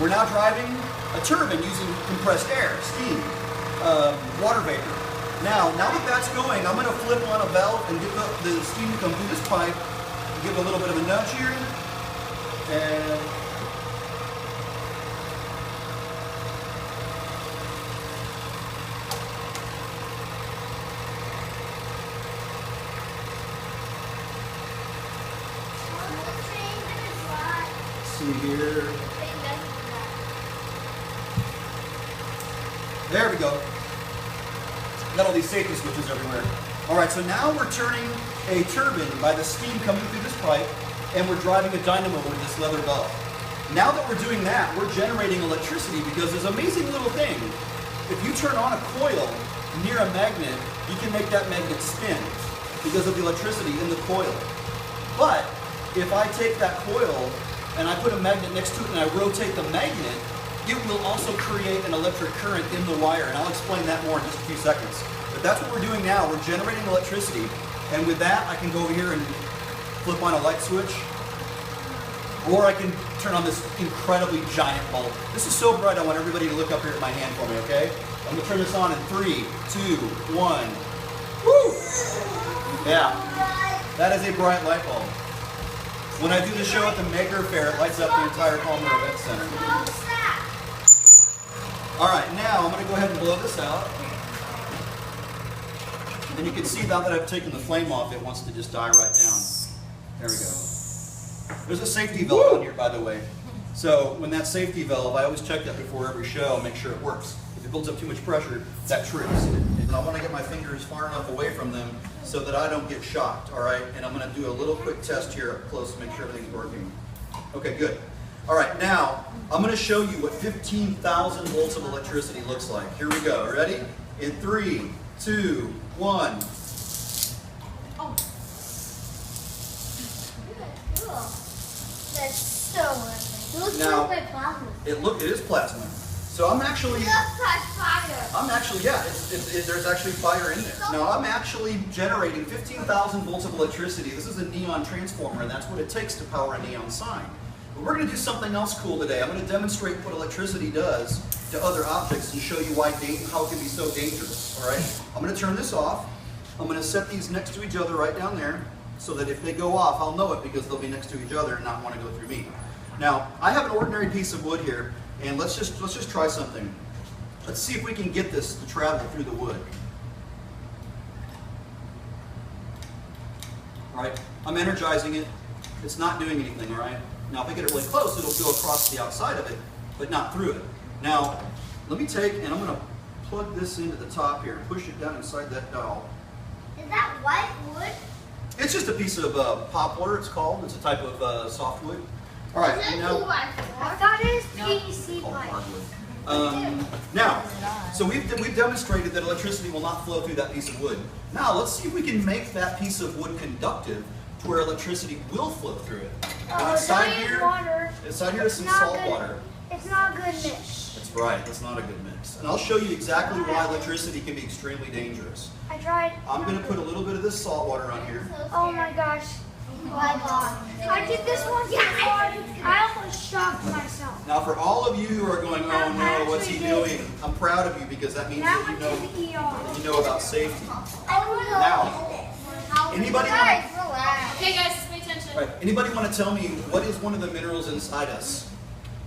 We're now driving a turbine using compressed air, steam, water vapor. Now that that's going, I'm going to flip on a valve and get the steam to come through this pipe. Give it a little bit of a nudge here. And see here. There we go. Got all these safety switches everywhere. All right, so now we're turning a turbine by the steam coming through this pipe, and we're driving a dynamo with this leather belt. Now that we're doing that, we're generating electricity because there's an amazing little thing. If you turn on a coil near a magnet, you can make that magnet spin because of the electricity in the coil. But if I take that coil and I put a magnet next to it and I rotate the magnet, it will also create an electric current in the wire, and I'll explain that more in just a few seconds. But that's what we're doing now. We're generating electricity, and with that, I can go over here and flip on a light switch, or I can turn on this incredibly giant bulb. This is so bright, I want everybody to look up here at my hand for me, okay? I'm going to turn this on in 3, 2, 1. Woo! Yeah, that is a bright light bulb. When I do the show at the Maker Fair, it lights up the entire Palmer Event Center. All right, now I'm going to go ahead and blow this out. And you can see now that I've taken the flame off, it wants to just die right down. There we go. There's a safety valve on here, by the way. So when that safety valve, I always check that before every show, make sure it works. If it builds up too much pressure, that trips. And I want to get my fingers far enough away from them so that I don't get shocked, all right? And I'm going to do a little quick test here up close to make sure everything's working. Okay, good. All right, now I'm going to show you what 15,000 volts of electricity looks like. Here we go. Ready? In 3, 2, 1. Oh. Cool. That's so lovely. It looks like plasma. It is plasma. So I'm actually. It looks like fire. Yeah. There's actually fire in there. Now I'm actually generating 15,000 volts of electricity. This is a neon transformer, and that's what it takes to power a neon sign. But we're going to do something else cool today. I'm going to demonstrate what electricity does to other objects and show you how it can be so dangerous. All right. I'm going to turn this off. I'm going to set these next to each other right down there, so that if they go off, I'll know it because they'll be next to each other and not want to go through me. Now, I have an ordinary piece of wood here, and let's just try something. Let's see if we can get this to travel through the wood. All right, I'm energizing it. It's not doing anything, all right? Now, if I get it really close, it'll go across the outside of it, but not through it. Now, let me take, and I'm going to plug this into the top here and push it down inside that dowel. Is that white wood? It's just a piece of poplar, it's called. It's a type of softwood. All right. Is it Now, 2x4? I thought it was PVC pipe. Now, so we've demonstrated that electricity will not flow through that piece of wood. Now, let's see if we can make that piece of wood conductive to where electricity will flow through it. And inside here is some salt water. It's not a good mix. That's right, it's not a good mix. And I'll show you exactly why electricity can be extremely dangerous. I tried. I'm going to put a little bit of this salt water on here. Oh my gosh. Oh my God. I did this one before. I almost shocked myself. Now, for all of you who are going, oh no, what's he doing? I'm proud of you because that means that you know about safety. Now, anybody want to? Okay, guys, just pay attention. Right. Anybody want to tell me what is one of the minerals inside us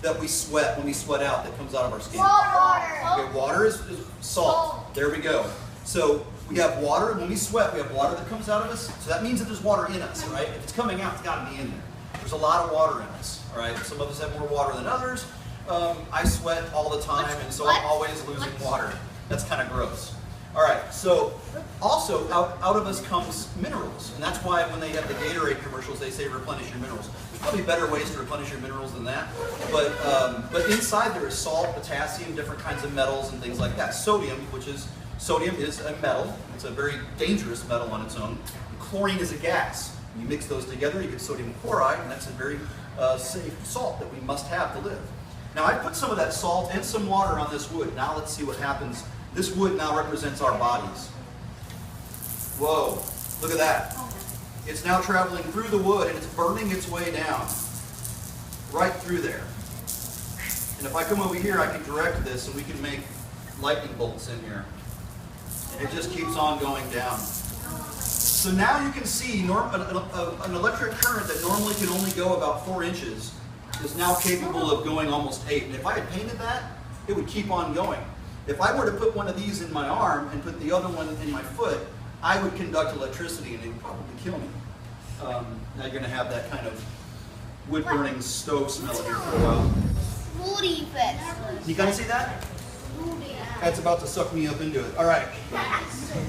that we sweat when we sweat out that comes out of our skin? Water. Okay, water is salt. There we go. So we have water. When we sweat, we have water that comes out of us. So that means that there's water in us, right? If it's coming out, it's got to be in there. There's a lot of water in us, all right? Some of us have more water than others. I sweat all the time, and so I'm always losing water. That's kind of gross. All right, so also out of us comes minerals, and that's why when they have the Gatorade commercials, they say replenish your minerals. There's probably better ways to replenish your minerals than that, but inside there is salt, potassium, different kinds of metals, and things like that. Sodium is a metal. It's a very dangerous metal on its own. Chlorine is a gas. You mix those together, you get sodium chloride, and that's a very safe salt that we must have to live. Now I put some of that salt and some water on this wood. Now let's see what happens. This wood now represents our bodies. Whoa, look at that. It's now traveling through the wood and it's burning its way down. Right through there. And if I come over here, I can direct this and we can make lightning bolts in here. And it just keeps on going down. So now you can see an electric current that normally can only go about 4 inches is now capable of going almost 8. And if I had painted that, it would keep on going. If I were to put one of these in my arm and put the other one in my foot, I would conduct electricity and it would probably kill me. Now you're going to have that kind of wood-burning stove smell here for a while. You guys see that? That's about to suck me up into it. All right.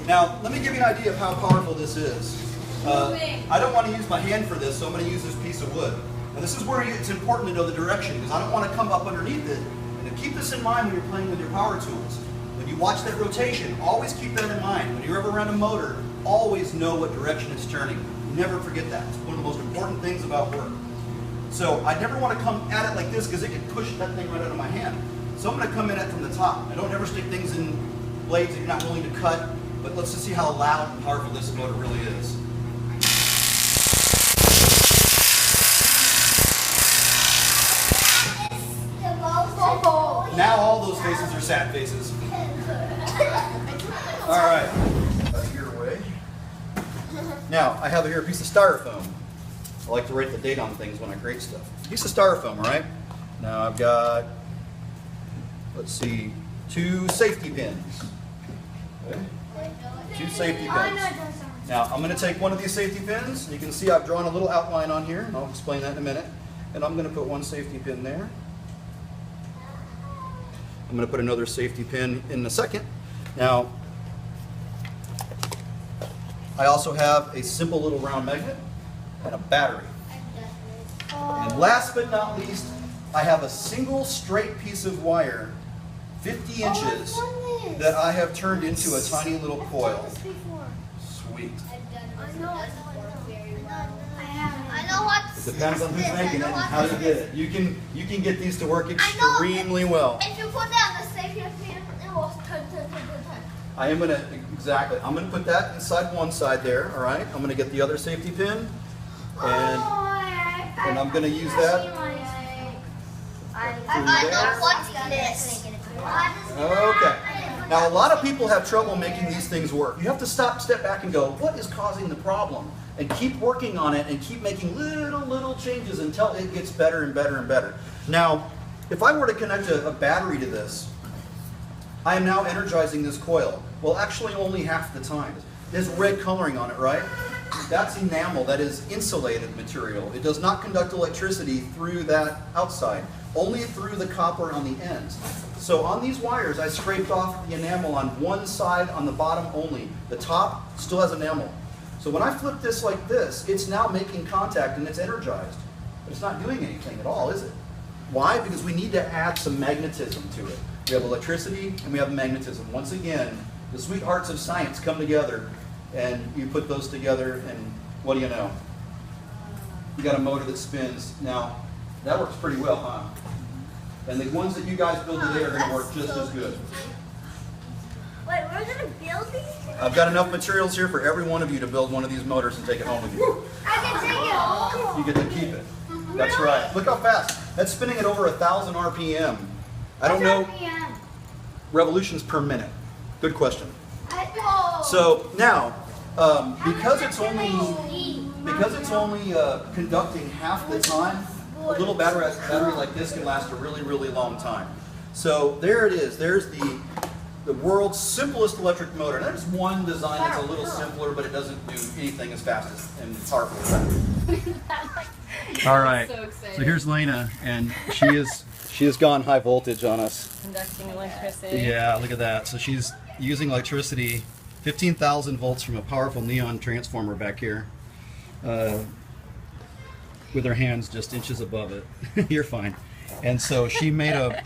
Now, let me give you an idea of how powerful this is. I don't want to use my hand for this, so I'm going to use this piece of wood. And this is where it's important to know the direction, because I don't want to come up underneath it. And keep this in mind when you're playing with your power tools. When you watch that rotation, always keep that in mind. When you're ever around a motor, always know what direction it's turning. Never forget that. It's one of the most important things about work. So I never want to come at it like this because it can push that thing right out of my hand. So I'm going to come in it from the top. I don't ever stick things in blades that you're not willing to cut, but let's just see how loud and powerful this motor really is. Now all those faces are sad faces. All right. Out of your way. Now, I have here a piece of styrofoam. I like to write the date on things when I create stuff. Piece of styrofoam, all right? Now I've got, let's see, 2 safety pins. Okay. 2 safety pins. Now, I'm going to take one of these safety pins. You can see I've drawn a little outline on here, and I'll explain that in a minute. And I'm going to put one safety pin there. I'm going to put another safety pin in a second. Now, I also have a simple little round magnet and a battery. And last but not least, I have a single straight piece of wire, 50 inches, that I have turned into a tiny little coil. Sweet. It depends on who's making it and how you get it. You can get these to work extremely well. If you put that on the safety pin, it will turn. I'm gonna put that inside one side there, all right? I'm gonna get the other safety pin, and I'm gonna use that. Okay. Now a lot of people have trouble making these things work. You have to step back and go, what is causing the problem? And keep working on it and keep making little changes until it gets better and better and better. Now, if I were to connect a battery to this, I am now energizing this coil. Well, actually only half the time. There's red coloring on it, right? That's enamel, that is insulated material. It does not conduct electricity through that outside, only through the copper on the ends. So on these wires, I scraped off the enamel on one side, on the bottom only. The top still has enamel. So when I flip this like this, it's now making contact and it's energized. But it's not doing anything at all, is it? Why? Because we need to add some magnetism to it. We have electricity and we have magnetism. Once again, the sweethearts of science come together and you put those together and what do you know? You got a motor that spins. Now, that works pretty well, huh? And the ones that you guys build today are going to work just as good. Wait, we're going to build these? I've got enough materials here for every one of you to build one of these motors and take it home with you. I can take it. You get to keep it. That's right. Look how fast. That's spinning at over 1,000 RPM. I don't know. Revolutions per minute. Good question. So now, because it's only conducting half the time, a little battery like this can last a really long time. So there it is. There's the world's simplest electric motor. And there's one design that's a little simpler, but it doesn't do anything as fast and powerful as that. All right. So here's Lena, and she has gone high voltage on us. Conducting electricity. Yeah, look at that. So she's using electricity, 15,000 volts from a powerful neon transformer back here, with her hands just inches above it. You're fine. And so she made a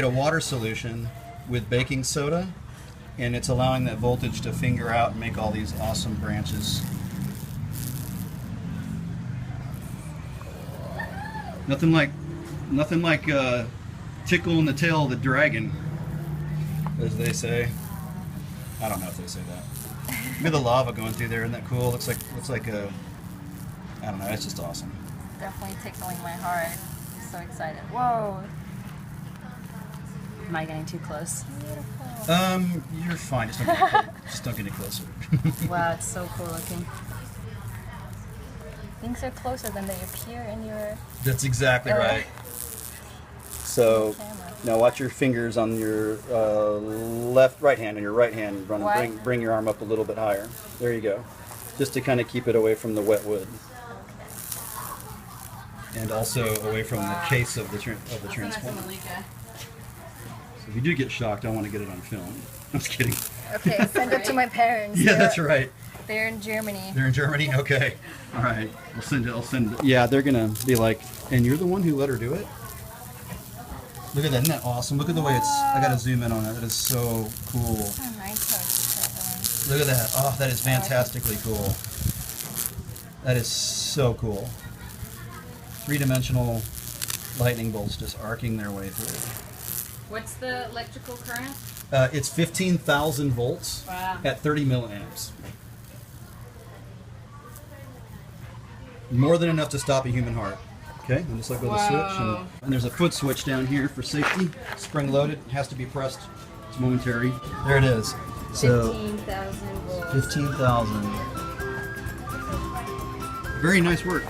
water solution with baking soda, and it's allowing that voltage to finger out and make all these awesome branches. Nothing like tickle in the tail of the dragon, as they say. I don't know if they say that. Maybe the lava going through there, isn't that cool? Looks like a, I don't know, it's just awesome. Definitely tickling my heart. I'm so excited. Whoa. Am I getting too close? You're fine. Just don't get it closer. Wow, it's so cool looking. Things are closer than they appear in your That's exactly right. So camera. now watch your fingers on your right hand, on your right hand. Bring your arm up a little bit higher. There you go. Just to kind of keep it away from the wet wood. And also away from the case of the transformer. So if you do get shocked, I want to get it on film. I'm just kidding. Okay, send it to my parents. Yeah, that's right. They're in Germany. They're in Germany? Okay. All right. I'll send it. Yeah, they're going to be like, and you're the one who let her do it? Look at that. Isn't that awesome? Look at the way I got to zoom in on it. That is so cool. Look at that. Oh, that is fantastically cool. That is so cool. Three-dimensional lightning bolts just arcing their way through. What's the electrical current? It's 15,000 volts at 30 milliamps. More than enough to stop a human heart. Okay, and just let go of the switch. And there's a foot switch down here for safety. Spring loaded, has to be pressed. It's momentary. There it is. So 15,000 volts. 15,000. Very nice work.